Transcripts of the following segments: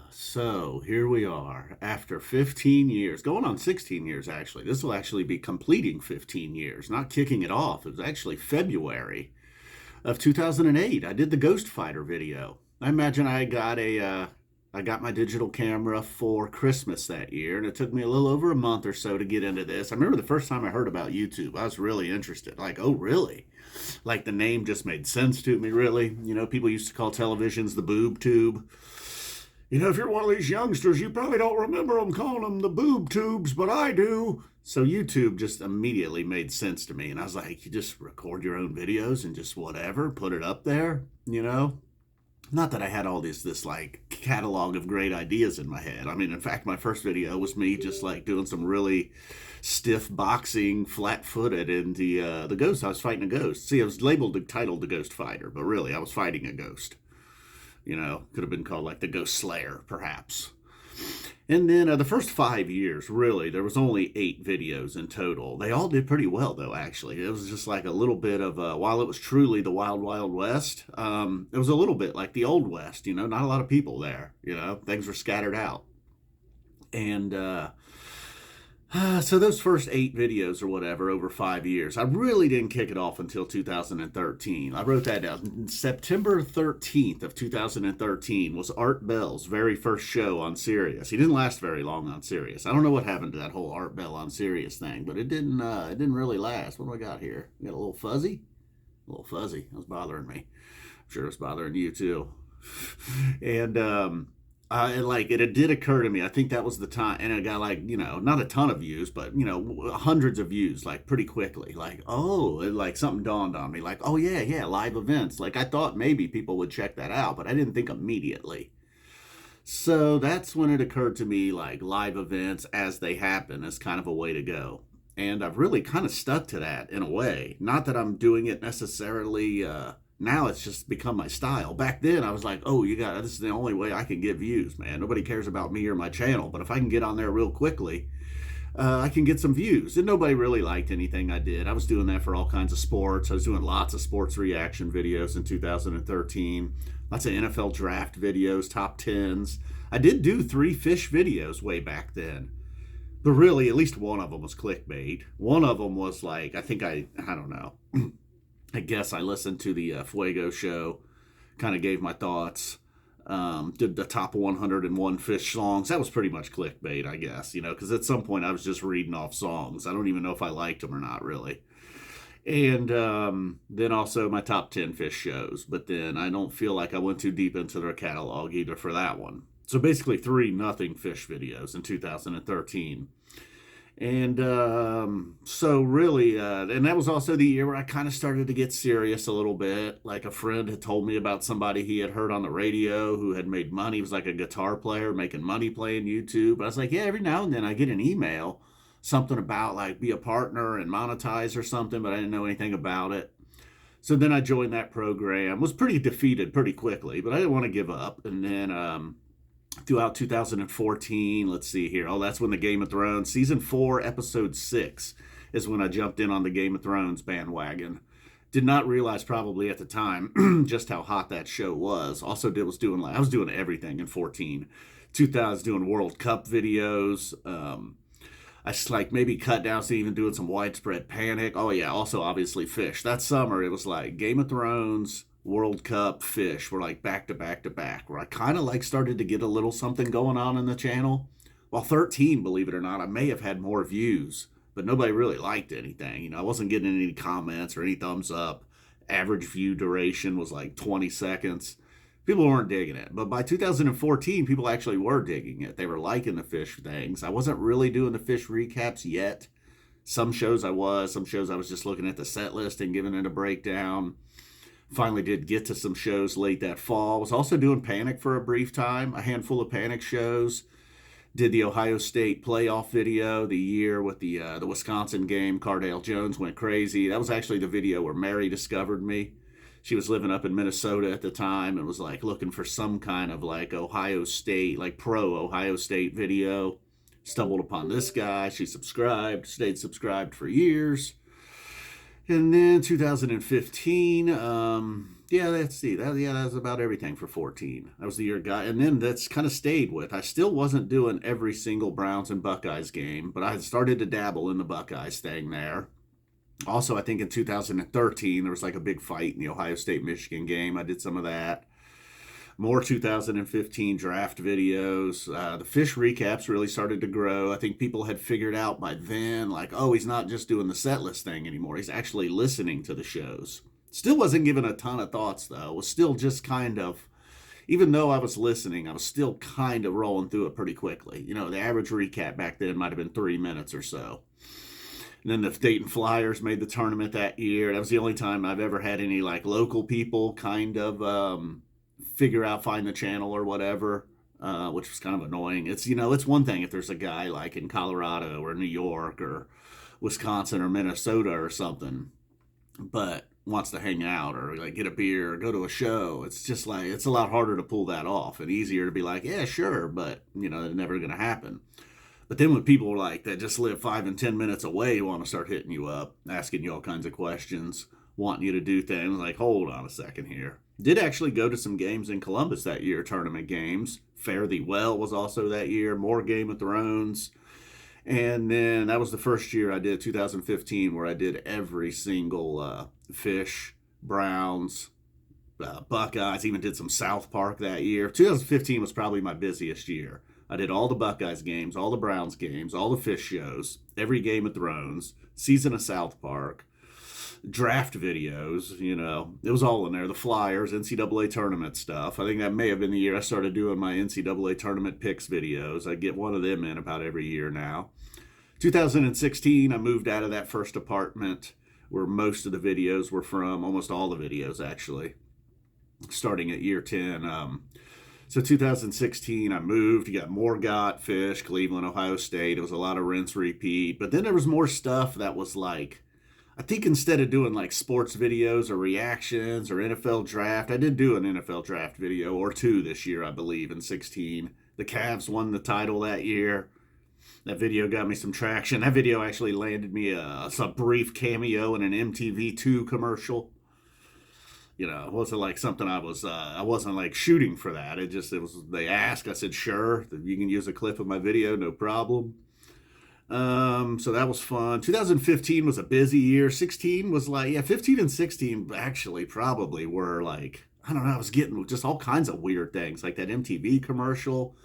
So here we are after 15 years, going on 16 years actually. This will actually be completing 15 years, not kicking it off. It was actually February of 2008. I did the Ghost Fighter video. I imagine I got my digital camera for Christmas that year, and it took me a little over a month or so to get into this. I remember the first time I heard about YouTube, I was really interested. Like, oh, really? Like the name just made sense to me, really. You know, people used to call televisions the boob tube. You know, if you're one of these youngsters, you probably don't remember them calling them the boob tubes, but I do. So YouTube just immediately made sense to me. And I was like, you just record your own videos and just whatever, put it up there, you know? Not that I had all this like catalog of great ideas in my head. I mean, in fact, my first video was me just like doing some really stiff boxing, flat-footed, in the ghost. I was fighting a ghost. See, I was titled the Ghost Fighter, but really I was fighting a ghost. You know, could have been called like the Ghost Slayer, perhaps. And then the first 5 years, really, there was only 8 videos in total. They all did pretty well, though, actually. It was just like a little bit of, while it was truly the Wild Wild West, it was a little bit like the Old West, you know, not a lot of people there, you know, things were scattered out. And so those first 8 videos or whatever over 5 years, I really didn't kick it off until 2013. I wrote that down. September 13th of 2013 was Art Bell's very first show on Sirius. He didn't last very long on Sirius. I don't know what happened to that whole Art Bell on Sirius thing, but it didn't really last. What do I got here? We got a little fuzzy? A little fuzzy. That was bothering me. I'm sure it's bothering you too. And like it did occur to me. I think that was the time, and it got like, you know, not a ton of views, but you know, hundreds of views like pretty quickly. Like, oh, like something dawned on me. Like, oh yeah, live events. Like I thought maybe people would check that out, but I didn't think immediately. So that's when it occurred to me like live events as they happen is kind of a way to go. And I've really kind of stuck to that in a way. Not that I'm doing it necessarily. Now it's just become my style. Back then I was like, oh, this is the only way I can get views, man. Nobody cares about me or my channel, but if I can get on there real quickly, I can get some views. And nobody really liked anything I did. I was doing that for all kinds of sports. I was doing lots of sports reaction videos in 2013, lots of NFL draft videos, top tens. I did do 3 Phish videos way back then. But really, at least one of them was clickbait. One of them was like, I don't know. I guess I listened to the Fuego show, kind of gave my thoughts, did the top 101 Phish songs. That was pretty much clickbait, I guess, you know, because at some point I was just reading off songs. I don't even know if I liked them or not, really. And then also my top 10 Phish shows. But then I don't feel like I went too deep into their catalog either for that one. So basically 3 nothing Phish videos in 2013. And so really, and that was also the year where I kind of started to get serious a little bit. Like a friend had told me about somebody he had heard on the radio who had made money. He was like a guitar player making money playing YouTube. I was like, yeah, every now and then I get an email, something about like be a partner and monetize or something, but I didn't know anything about it. So then I joined that program, was pretty defeated pretty quickly, but I didn't want to give up. And then throughout 2014, let's see here. Oh, that's when the Game of Thrones, season 4, episode 6 is when I jumped in on the Game of Thrones bandwagon. Did not realize probably at the time just how hot that show was. Also I was doing everything in 14. 2000, doing World Cup videos. I just like maybe cut down to even doing some widespread panic. Oh yeah, also obviously Phish. That summer it was like Game of Thrones, World Cup, Phish were like back to back to back, where I kind of like started to get a little something going on in the channel. While 13, believe it or not, I may have had more views, but nobody really liked anything. You know, I wasn't getting any comments or any thumbs up. Average view duration was like 20 seconds. People weren't digging it. But by 2014, people actually were digging it. They were liking the Phish things. I wasn't really doing the Phish recaps yet. Some shows I was. Some shows I was just looking at the set list and giving it a breakdown. Finally did get to some shows late that fall. Was also doing Panic for a brief time, a handful of Panic shows. Did the Ohio State playoff video the year with the Wisconsin game. Cardale Jones went crazy. That was actually the video where Mary discovered me. She was living up in Minnesota at the time and was like looking for some kind of like Ohio State, like pro Ohio State video. Stumbled upon this guy. She subscribed, stayed subscribed for years. And then 2015, Yeah, let's see. That was about everything for 14. That was the year guy. And then that's kind of stayed with. I still wasn't doing every single Browns and Buckeyes game, but I had started to dabble in the Buckeyes thing there. Also, I think in 2013, there was like a big fight in the Ohio State Michigan game. I did some of that. More 2015 draft videos. The Phish recaps really started to grow. I think people had figured out by then, like, oh, he's not just doing the set list thing anymore. He's actually listening to the shows. Still wasn't given a ton of thoughts, though. Was still just kind of, even though I was listening, I was still kind of rolling through it pretty quickly. You know, the average recap back then might have been 3 minutes or so. And then the Dayton Flyers made the tournament that year. That was the only time I've ever had any like local people kind of find the channel or whatever, which was kind of annoying. It's, it's one thing if there's a guy like in Colorado or New York or Wisconsin or Minnesota or something, but wants to hang out or like get a beer or go to a show. It's just like, it's a lot harder to pull that off and easier to be like, yeah, sure, but it's never going to happen. But then when people like that just live 5 and 10 minutes away want to start hitting you up, asking you all kinds of questions, wanting you to do things, like, hold on a second here. Did actually go to some games in Columbus that year, tournament games. Fare Thee Well was also that year, more Game of Thrones. And then that was the first year I did, 2015, where I did every single Phish, Browns, Buckeyes, even did some South Park that year. 2015 was probably my busiest year. I did all the Buckeyes games, all the Browns games, all the Phish shows, every Game of Thrones, season of South Park, draft videos, it was all in there. The Flyers, NCAA tournament stuff. I think that may have been the year I started doing my NCAA tournament picks videos. I get one of them in about every year now. 2016, I moved out of that first apartment where most of the videos were from, almost all the videos actually, starting at year 10. So 2016, I moved. You got Morgott, Phish, Cleveland, Ohio State. It was a lot of rinse, repeat. But then there was more stuff that was like, I think instead of doing like sports videos or reactions or NFL draft, I did do an NFL draft video or two this year, I believe, in 16. The Cavs won the title that year. That video got me some traction. That video actually landed me a brief cameo in an MTV2 commercial. It wasn't like something I wasn't like shooting for that. They asked, I said, sure, you can use a clip of my video, no problem. So that was fun. 2015 was a busy year. 16 was like, yeah, 15 and 16 actually probably were like, I don't know, I was getting just all kinds of weird things, like that MTV commercial.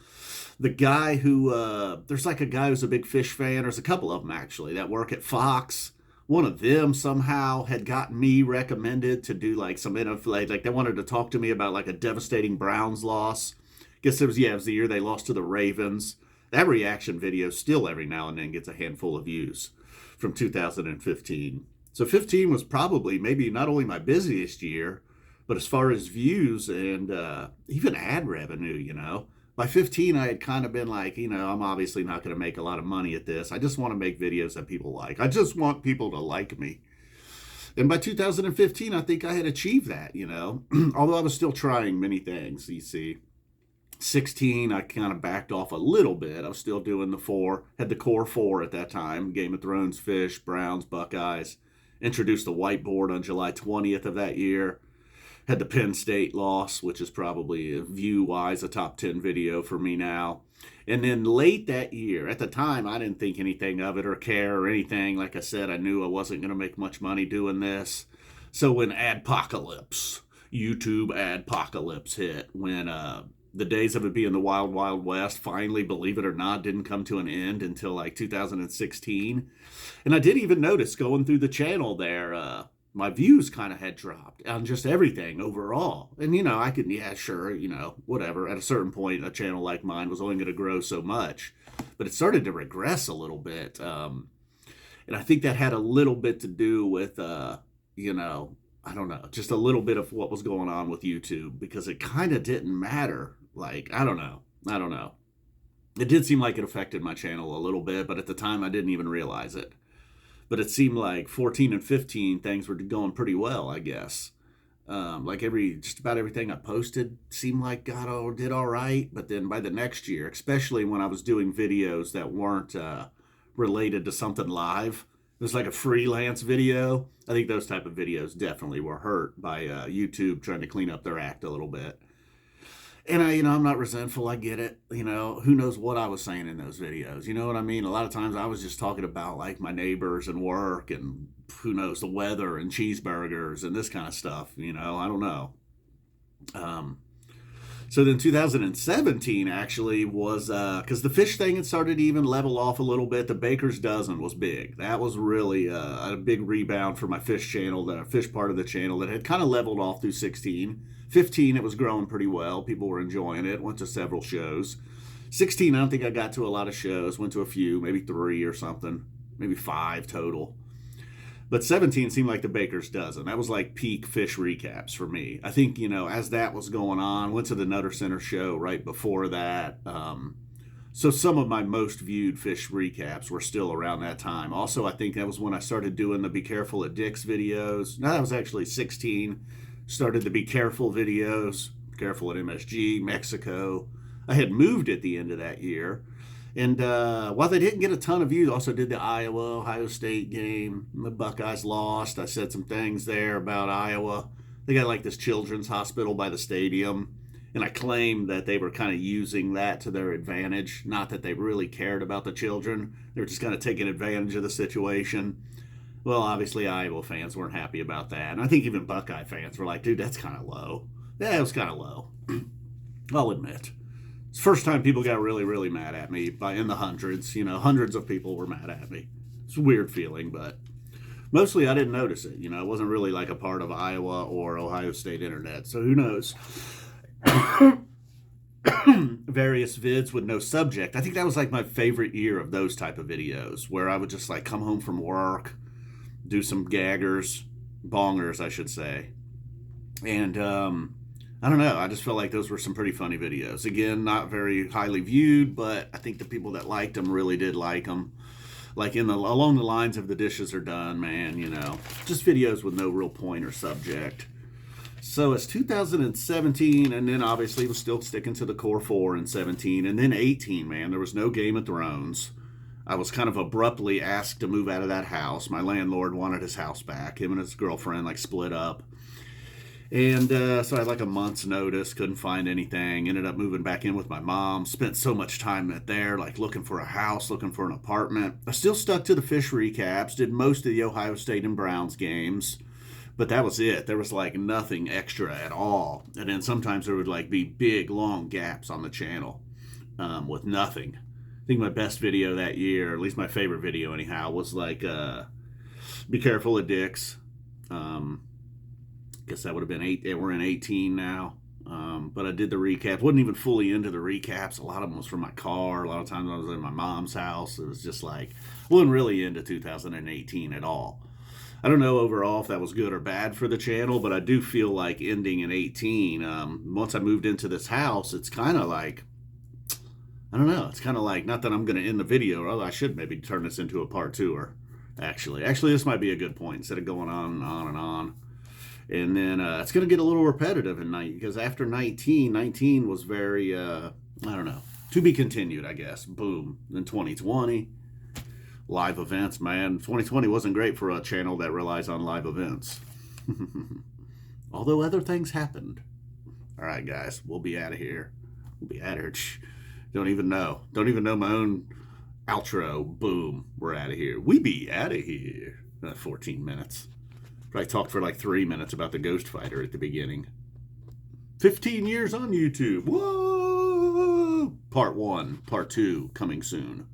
The guy there's like a guy who's a big Phish fan. There's a couple of them actually that work at Fox. One of them somehow had gotten me recommended to do like some NFL, like they wanted to talk to me about like a devastating Browns loss. Guess it was the year they lost to the Ravens. That reaction video still every now and then gets a handful of views from 2015. So 15 was probably maybe not only my busiest year, but as far as views and even ad revenue, By 15, I had kind of been like, I'm obviously not going to make a lot of money at this. I just want to make videos that people like. I just want people to like me. And by 2015, I think I had achieved that, although I was still trying many things, you see. 16, I kind of backed off a little bit. I was still doing had the core four at that time, Game of Thrones, Phish, Browns, Buckeyes. Introduced the whiteboard on July 20th of that year. Had the Penn State loss, which is probably view-wise a top 10 video for me now. And then late that year, at the time, I didn't think anything of it or care or anything. Like I said, I knew I wasn't going to make much money doing this. So when Adpocalypse, YouTube Adpocalypse hit, when the days of it being the Wild Wild West finally, believe it or not, didn't come to an end until like 2016. And I did even notice going through the channel there, my views kind of had dropped on just everything overall. And, I could, yeah, sure, whatever. At a certain point, a channel like mine was only going to grow so much. But it started to regress a little bit. And I think that had a little bit to do with, I don't know, just a little bit of what was going on with YouTube. Because it kind of didn't matter. Like, I don't know. It did seem like it affected my channel a little bit. But at the time, I didn't even realize it. But it seemed like 14 and 15, things were going pretty well, I guess. Like just about everything I posted seemed like did all right. But then by the next year, especially when I was doing videos that weren't related to something live, There's like a freelance video. I think those type of videos definitely were hurt by YouTube trying to clean up their act a little bit. And I'm not resentful. I get it. Who knows what I was saying in those videos? You know what I mean? A lot of times I was just talking about like my neighbors and work and who knows, the weather and cheeseburgers and this kind of stuff. I don't know. So then 2017 actually was, because the Phish thing had started to even level off a little bit. The Baker's Dozen was big. That was really a big rebound for my Phish channel, the Phish part of the channel that had kind of leveled off through 16. 15, it was growing pretty well. People were enjoying it. Went to several shows. 16, I don't think I got to a lot of shows. Went to a few, maybe 3 or something, maybe 5 total. But 17 seemed like the Baker's Dozen. That was like peak Phish recaps for me. I think, as that was going on, went to the Nutter Center show right before that. So some of my most viewed Phish recaps were still around that time. Also, I think that was when I started doing the Be Careful at Dick's videos. No, that was actually 16. Started the Be Careful videos. Careful at MSG, Mexico. I had moved at the end of that year. And while they didn't get a ton of views, also did the Iowa-Ohio State game. The Buckeyes lost. I said some things there about Iowa. They got like this children's hospital by the stadium. And I claimed that they were kind of using that to their advantage. Not that they really cared about the children. They were just kind of taking advantage of the situation. Well, obviously Iowa fans weren't happy about that. And I think even Buckeye fans were like, dude, that's kind of low. Yeah, it was kind of low. I'll admit. It's the first time people got really, really mad at me in the hundreds. Hundreds of people were mad at me. It's a weird feeling, but mostly I didn't notice it. It wasn't really like a part of Iowa or Ohio State internet. So who knows? Various vids with no subject. I think that was like my favorite year of those type of videos where I would just like come home from work, do some bongers, I should say. And, I don't know. I just felt like those were some pretty funny videos. Again, not very highly viewed, but I think the people that liked them really did like them. Like along the lines of the dishes are done, man, just videos with no real point or subject. So it's 2017, and then obviously was still sticking to the core 4 in 17. And then 18, man, there was no Game of Thrones. I was kind of abruptly asked to move out of that house. My landlord wanted his house back. Him and his girlfriend split up. And so I had like a month's notice, couldn't find anything, ended up moving back in with my mom, spent so much time there, looking for a house, looking for an apartment. I still stuck to the Phish recaps, did most of the Ohio State and Browns games, but that was it. There was nothing extra at all. And then sometimes there would be big, long gaps on the channel with nothing. I think my best video that year, or at least my favorite video anyhow, was Be Careful of Dick's. Guess that would have been 8. We're in 18 now. But I did the recaps. Wasn't even fully into the recaps. A lot of them was from my car. A lot of times I was in my mom's house. It was just wasn't really into 2018 at all. I don't know overall if that was good or bad for the channel, but I do feel like ending in 18, once I moved into this house, it's kind of I don't know. It's kind of not that I'm going to end the video, although I should maybe turn this into a part 2 actually. Actually, this might be a good point instead of going on and on and on. And then it's going to get a little repetitive in 19, because after 19 was very, I don't know, to be continued, I guess. Boom. Then 2020, live events, man. 2020 wasn't great for a channel that relies on live events. Although other things happened. All right, guys, we'll be out of here. We'll be out of here. Don't even know. Don't even know my own outro. Boom. We're out of here. We be out of here. 14 minutes. I talked for 3 minutes about the Ghost Fighter at the beginning. 15 years on YouTube. Whoa! Part 1, Part 2 coming soon.